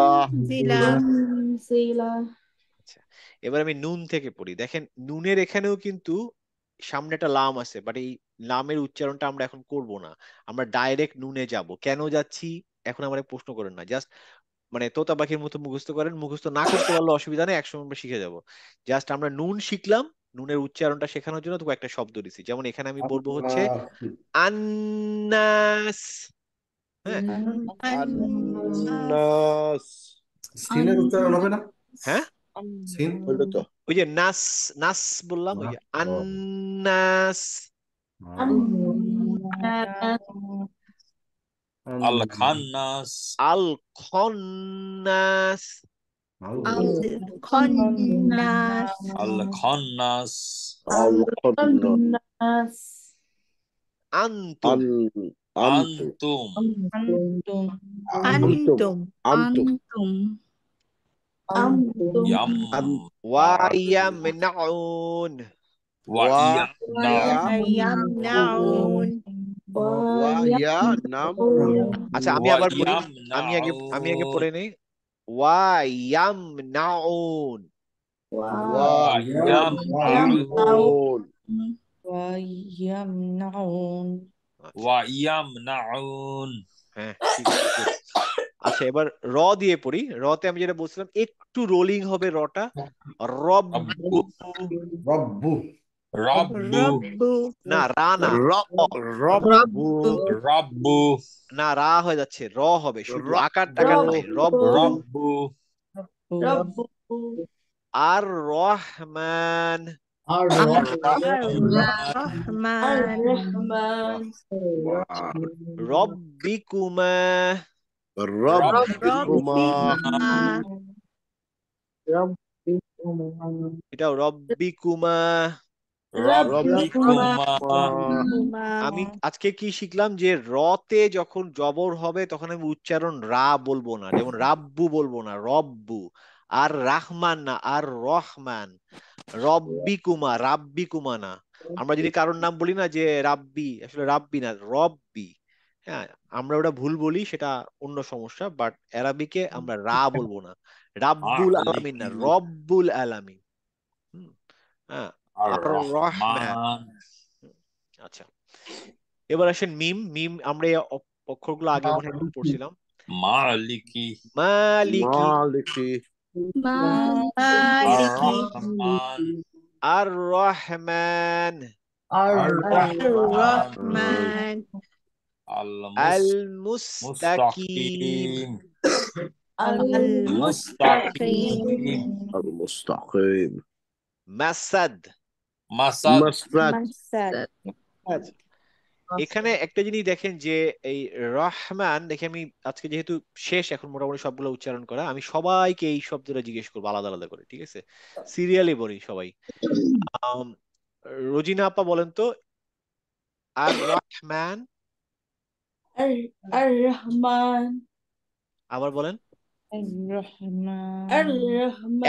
আচ্ছা, এবার আমি নুন থেকে পড়ি। দেখেন নুনের এখানেও কিন্তু সামনে একটা লাম আছে, বাট এই লামের উচ্চারণটা আমরা এখন করব না, আমরা ডাইরেক্ট নুনে যাব। কেন যাচ্ছি এখন আমার প্রশ্ন করেন না, জাস্ট মানে তোতা পাখির মতো মুখস্থ করেন, মুখস্থ না করতে পারলে অসুবিধা নেই, একসময় আমরা শিখে যাব। জাস্ট আমরা নুন শিখলাম, নুনের উচ্চারণটা শেখানোর জন্য তোকে একটা শব্দ দিছি। যেমন এখানে আমি বলবো হচ্ছে আন্নাস। হ্যাঁ, নাস। সিনের উচ্চারণ হবে না? হ্যাঁ, সিন ওই যে নাস, নাস বললাম, ওই যে আন্নাস। الخناس আল খন্নাস। الخناس الخناس আন্তুম أنتم أنتم يم ওয়ায়ামনাউন। يمنعون আচ্ছা, আমি আবার পড়ি, আমি আগে পড়ে নেই। ওয়ায়ামনাউন ويمنعون হ্যাঁ, ঠিক আছে, good. আচ্ছা, এবার র দিয়ে পড়ি। রতে আমি যেটা বলছিলাম একটু রোলিং হবে রটা, রব্বু। রব্বু رب না, রা না, رب না, রা হয়ে যাচ্ছে, র হবে, শুধু আকার টাকার নাই, রব্বু। رب আর রহমান الرحمن রব্বিকুমা। এটাও রব্বিকুমা। আমি আজকে কি শিখলাম, যে রতে যখন জবর হবে তখন আমি উচ্চারণ রা বলবো না, যেমন রাব্বু বলবো না, রব্বু। আর রাহমান না, আর রহমান। রব্বিকুমা, রাব্বিকুমা না। আমরা যদি কারোর নাম বলি না যে রাব্বি, আসলে রাব্বি না, রব্বি। হ্যাঁ, আমরা ওটা ভুল বলি, সেটা অন্য সমস্যা, বাট অ্যারাবিকে আমরা রা বলবো না, রাব্বুল আলামিন না, রব্বুল আলামিন। হ্যাঁ, আর রহমান। الرحمن আচ্ছা, এবার আসেন মিম। মিম আমরা এই অক্ষরগুলো আগে মনে হয় পড়ছিলাম। مالكي মালিকি, الرحمن আর রহমান, الرحمن আল মুস্তাকিম, المستقيم মাসাদ। مسد এখানে একটা জিনিস দেখেন যে এই রহমান দেখে, আমি আজকে যেহেতু শেষ এখন মোটামুটি সবগুলো উচ্চারণ করা, আমি সবাইকে এই শব্দটা জিজ্ঞেস করবো আলাদা আলাদা করে, ঠিক আছে? সিরিয়ালি বলি সবাই। রোজিনা আপা বলেন তো, আর রহমান। الرحمن আবার বলেন,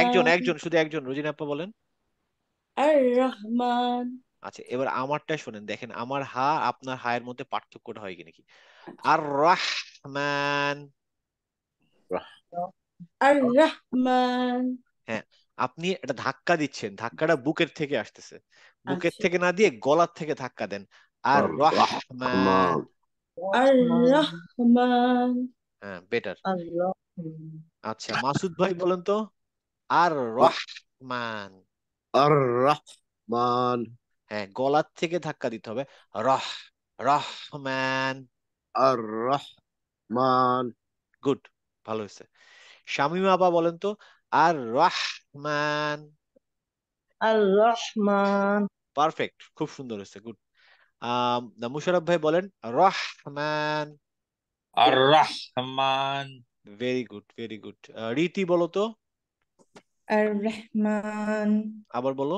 একজন একজন, শুধু একজন, রোজিনা আপা বলেন। الرحمن আচ্ছা, এবার আমারটা শোনেন, দেখেন আমার হা আপনার হায়ের মধ্যে পার্থক্যটা হয় কি নাকি। আর রহমান। الرحمن হ্যাঁ, আপনি একটা ধাক্কা দিচ্ছেন, ধাক্কাটা বুকের থেকে আসতেছে, বুকের থেকে না দিয়ে গলার থেকে ধাক্কা দেন। আর রহমান। Ar-Rahman. হ্যাঁ, বেটার। Ar-Rahman. আচ্ছা, মাসুদ ভাই বলেন তো, আর রহমান। আর-রহমান। হ্যাঁ, গলার থেকে ধাক্কা দিতে হবে, রহ রহমান। আর-রহমান। গুড, ভালো হয়েছে। শামীমা আপা বলেন তো, আর রহমান। Ar-Rahman. পারফেক্ট, খুব সুন্দর হয়েছে, গুড। মুশারফ ভাই বলেন, রহমান। আর Rahman. Very good, very good. Riti বলো তো, আর-রহমান। আবার বলো।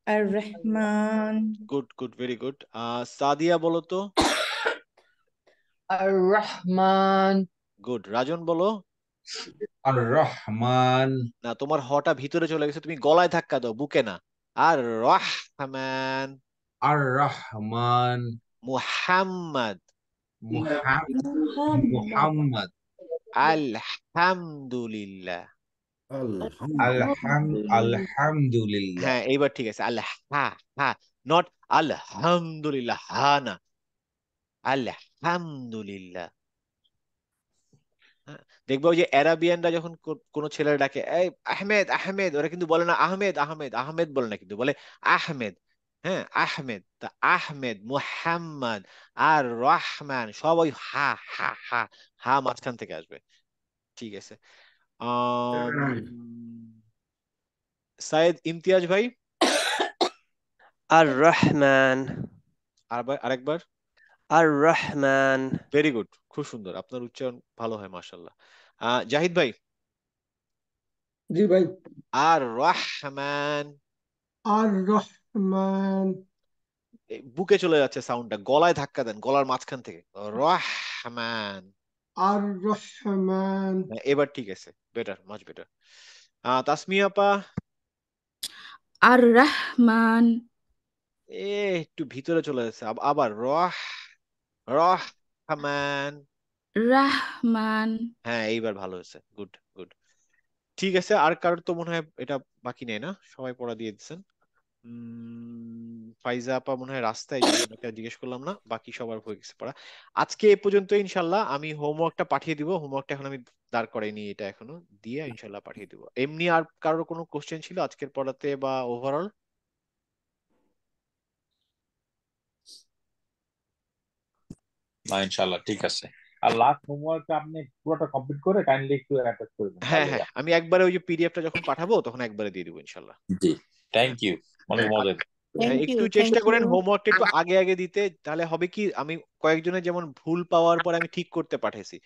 Ar-Rahman. Good good, very good. Sadia বলো তো। Ar-Rahman. গুড। রাজন বলো। আর রহমান। না, তোমার হটা ভিতরে চলে গেছে, তুমি গলায় ধাক্কা দাও, বুকে না। আর রহমান। আর রহমান। মুহাম্মদ। Muhammad. মুহাম্মদ। আলহামদুলিল্লাহ। Alhamdulillah. আলহামদুলিল্লাহ। হ্যাঁ, এইবার ঠিক আছে। আল্লাহ, হা হা, নট আলহামদুলিল্লাহ, হা না, আলহামদুলিল্লাহ। হ্যাঁ, দেখবো ওই যে অ্যারাবিয়ানরা যখন কোনো ছেলের ডাকে, এই আহমেদ আহমেদ, ওরা কিন্তু বলে না আহমেদ আহমেদ, আহমেদ বলে না, কিন্তু বলে আহমেদ। হ্যাঁ, আহমেদ, তা আহমেদ, মুহাম্মদ, আর রহমান, সব ওই হা হা হা, হা মাঝখান থেকে আসবে। ঠিক আছে। আম, সাইদ ইমতিয়াজ ভাই, আর-রহমান। আরেকবার। আর-রহমান। ভেরি গুড, খুব সুন্দর, আপনার উচ্চারণ ভালো হয় মাশাআল্লাহ। জাহিদ ভাই, জি ভাই। আর রহমান। আর-রহমান। বুকে চলে যাচ্ছে সাউন্ডটা, গলায় ধাক্কা দেন, গলার মাঝখান থেকে, রহমান। আর-রহমান। এবার ঠিক আছে, বেটার, মাচ বেটার। তাসমিয়া আপা, আর-রহমান। একটু ভিতরে চলে যাচ্ছে, আবার রহমান। রাহমান। হ্যাঁ, এইবার ভালো হয়েছে, গুড গুড। ঠিক আছে, আর কারোর তো মনে হয় এটা বাকি নেই না, সবাই পড়া দিয়ে দিচ্ছেন। ফাইজা আপা মনে হয় রাস্তায়, এই জন্য ওনাকে আর জিজ্ঞেস করলাম না, বাকি সবার হয়ে গেছে পড়া। আজকে এ পর্যন্ত, ইনশাল্লাহ আমি হোমওয়ার্কটা পাঠিয়ে দিব, হোমওয়ার্কটা এখন আমি দাঁড় করাইনি, এটা এখনো দিয়ে ইনশাল্লাহ পাঠিয়ে দিব। এমনি আর কারোর কোনো কোশ্চেন ছিল আজকের পড়াতে বা ওভারঅল? না, ইনশাল্লাহ ঠিক আছে। আর লাস্ট হোমওয়ার্ক আপনি পুরোটা কমপ্লিট করে কাইন্ডলি একটু অ্যাটাচ করে দেন, হ্যাঁ তাহলে হ্যাঁ, আমি একবারে ওই যে পিডিএফটা যখন পাঠাবো তখন একবারে দিয়ে দিব ইনশাল্লাহ। জি, হ্যাঁ থ্যাংক ইউ, অনেক হ্যাঁ, মজা। হ্যাঁ, থ্যাংক ইউ, একটু থ্যাংক চেষ্টা ইউ। করেন হোমওয়ার্কটা একটু আগে আগে দিতে, তাহলে হবে কি, আমি কয়েকজনের যেমন ভুল পাওয়ার পর আমি ঠিক করতে পাঠাইছি,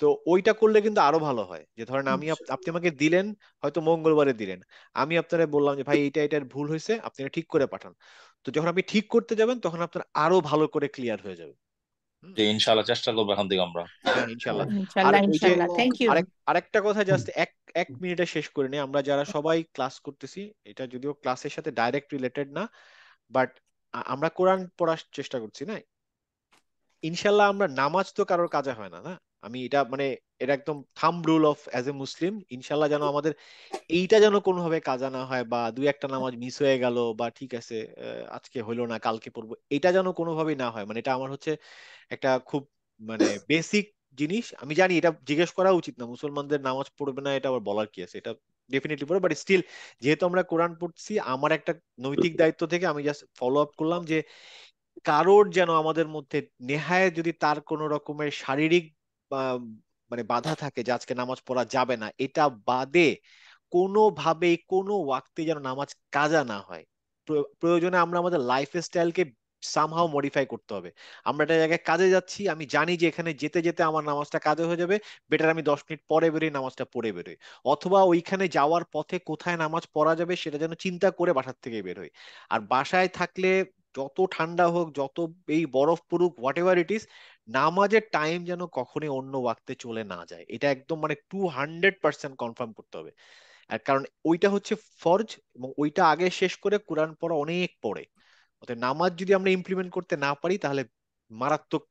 তো ওইটা করলে কিন্তু আরো ভালো হয়। যে ধরেন আমি আপনি আমাকে দিলেন, হয়তো মঙ্গলবারে দিলেন, আমি আপনারে বললাম যে ভাই এইটা এটার ভুল হয়েছে, আপনি এটা ঠিক করে পাঠান। তো যখন আপনি ঠিক করতে যাবেন তখন আপনার আরো ভালো করে ক্লিয়ার হয়ে যাবে। হুম, যে ইনশাল্লাহ চেষ্টা করবো এখন থেকে আমরা। হ্যাঁ ইনশাল্লাহ। আর ইনশাল্লাহ, ওই যে ইনশাল্লাহ, থ্যাংক ইউ। আরেকটা কথা, জাস্ট এক মিনিটে শেষ করে নিই, আমরা যারা সবাই ক্লাস করতেছি, এটা যদিও ক্লাসের সাথে ডাইরেক্ট রিলেটেড না, বাট আমরা কোরআন পড়ার চেষ্টা করছি না, ইনশাল্লাহ আমরা নামাজ তো কারোর কাজে হয় না, না, আমি এটা মানে এটা একদম thumb rule of as a Muslim, ইনশাল্লাহ যেন আমাদের এইটা যেন কোনোভাবে কাজা না হয়, বা দুই একটা নামাজ মিস হয়ে গেল, বা ঠিক আছে আজকে হইলো না কালকে পড়বো, এটা যেন কোনোভাবেই না হয়। মানে এটা আমার হচ্ছে একটা খুব মানে বেসিক জিনিস। আমি জানি এটা জিজ্ঞেস করা উচিত না, মুসলমানদের নামাজ পড়বে না এটা আবার বলার কি আছে, এটা ডেফিনেটলি পড়ে, বাট স্টিল যেহেতু আমরা কোরআন পড়ছি, আমার একটা নৈতিক দায়িত্ব থেকে আমি জাস্ট ফলো আপ করলাম যে কারোর যেন আমাদের মধ্যে নেহায় যদি তার কোনো রকমের শারীরিক আহ, মানে বাধা থাকে যে আজকে নামাজ পড়া যাবে না, এটা বাদে কোনোভাবেই কোনো ওয়াক্তে যেন নামাজ কাজা না হয়। প্রয়োজনে আমরা আমাদের লাইফ স্টাইলকে সামহাও মডিফাই করতে হবে। আমরা একটা জায়গায় কাজে যাচ্ছি, আমি জানি যে এখানে যেতে যেতে আমার নামাজটা কাজে হয়ে যাবে, বেটার আমি 10 মিনিট পরে বেরোই, নামাজটা পড়ে বেরোই। অথবা ওইখানে যাওয়ার পথে কোথায় নামাজ পড়া যাবে সেটা যেন চিন্তা করে বাসার থেকে বের হই। আর বাসায় থাকলে যত ঠান্ডা হোক, যত এই বরফ পড়ুক, হোয়াট এভার ইট ইজ, নামাজের টাইম যেন কখনোই অন্য ওয়াক্তে চলে না যায়, এটা একদম মানে 200% কনফার্ম করতে হবে। আর কারণ ওইটা হচ্ছে ফরজ, এবং ওইটা আগে শেষ করে কোরআন পড়া অনেক পড়ে। অর্থাৎ নামাজ যদি আমরা ইমপ্লিমেন্ট করতে না পারি তাহলে মারাত্মক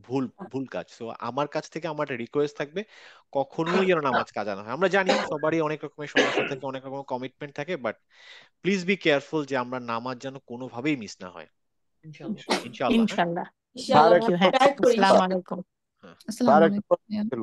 ভুল ভুল কাজ। তো আমার কাছ থেকে আমার একটা রিকোয়েস্ট থাকবে, কখনোই যেন নামাজ কাজা না হয়। আমরা জানি সবারই অনেক রকমের সমস্যা থাকে, অনেক রকমের কমিটমেন্ট থাকে, বাট প্লিজ বি কেয়ারফুল যে আমরা নামাজ যেন কোনোভাবেই মিস না হয়। ইনশাআল্লাহ। ইনশাআল্লাহ। হ্যাঁ, ইনশাল্লাহ। ইনশাআল্লাহ থ্যাংক ইউ। হ্যাঁ, ট্রাই করি আসসালামু ইনশাআল্লাহ। আলাইকুম। হ্যাঁ আসসালামু একটা আলাইকুম। প্রশ্ন ছিল